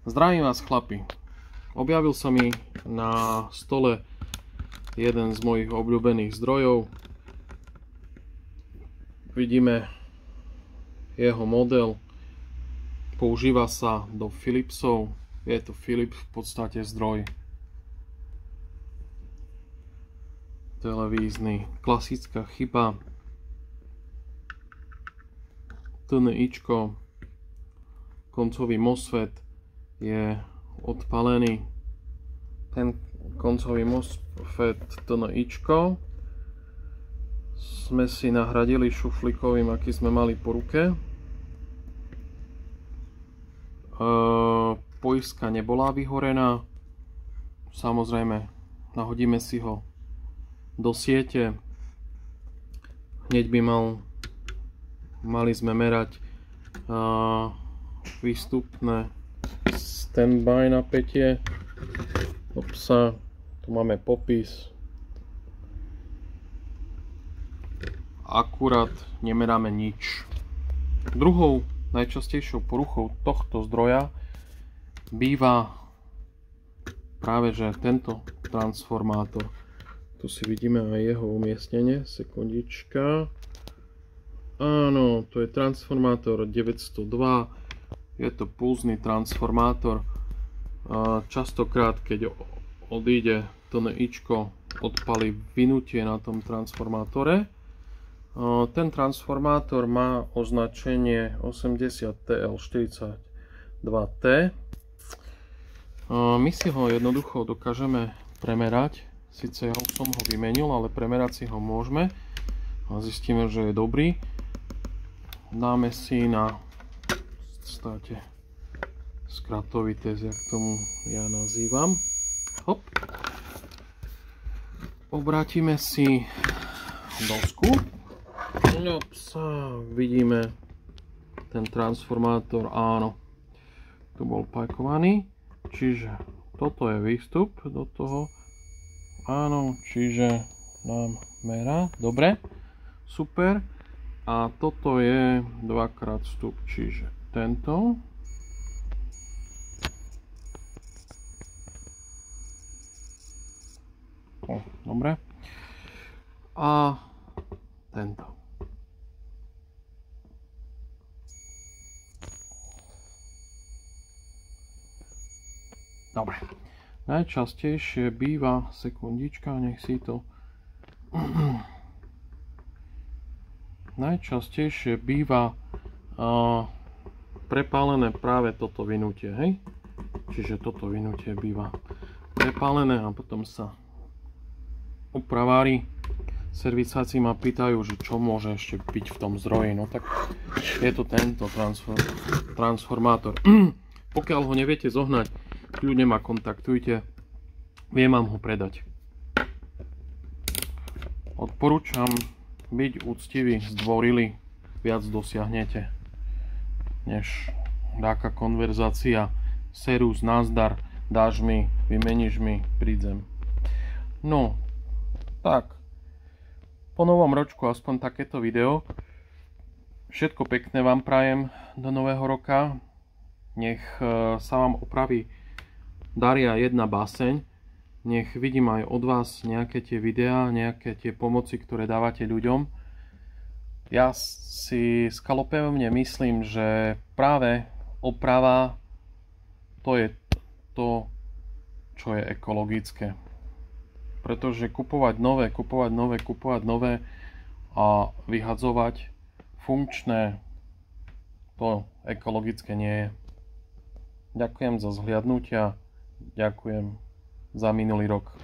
Zdravím vás, chlapi. Objavil sa mi na stole jeden z mojich obľúbených zdrojov. Vidíme jeho model. Používa sa do Philipsov. Je to Philips v podstate zdroj televízny. Klasická chyba. TNIčko. Koncový MOSFET je odpalený. Ten koncový MOSFET TNIčko sme si nahradili šuflíkovým, aký sme mali po ruke. Poistka nebola vyhorená. Samozrejme, nahodíme si ho do siete. Hneď by mali sme merať výstupné standby napätie. Tu máme popis. Akurát nemeráme nič. Druhou najčastejšou poruchou tohto zdroja býva práve že tento transformátor. Tu si vidíme aj jeho umiestnenie. Sekundička. Áno, to je transformátor 902. Je to pulzný transformátor. Častokrát, keď odíde TNIčko, odpali vynutie na tom transformátore. Ten transformátor má označenie 80TL42T. My si ho jednoducho dokážeme premerať. Sice ja som ho vymenil, ale premerať si ho môžeme. A zistíme, že je dobrý. Dáme si na skratový test, jak tomu ja nazývam. Hop. Obrátime si dosku. Vidíme ten transformátor, áno, tu bol pajkovaný, čiže toto je výstup do toho, áno, čiže nám merá, dobre, super, a toto je dvakrát vstup, čiže tento, dobre, a tento. Dobre. Najčastejšie býva, sekundička, nech si to... Najčastejšie býva prepálené práve toto vynutie, hej? Čiže toto vynutie býva prepálené a potom sa opravári, servisáci ma pýtajú, že čo môže ešte byť v tom zdroji. No tak je to tento transformátor. Pokiaľ ho neviete zohnať, kľudne ma kontaktujte, viem vám ho predať. Odporúčam byť úctivý, zdvorilý, viac dosiahnete než dáka konverzácia, serus, nazdar, dáš mi, vymeníš mi, prídem. No, tak, po novom ročku aspoň takéto video. Všetko pekné vám prajem do nového roka. Nech sa vám opraví daria jedna báseň. Nech vidím aj od vás nejaké tie videá, nejaké tie pomoci, ktoré dávate ľuďom. Ja si skalopevne myslím, že práve oprava to je to, čo je ekologické. Pretože kupovať nové a vyhadzovať funkčné, to ekologické nie je. Ďakujem za zhliadnutia. Ďakujem za minulý rok.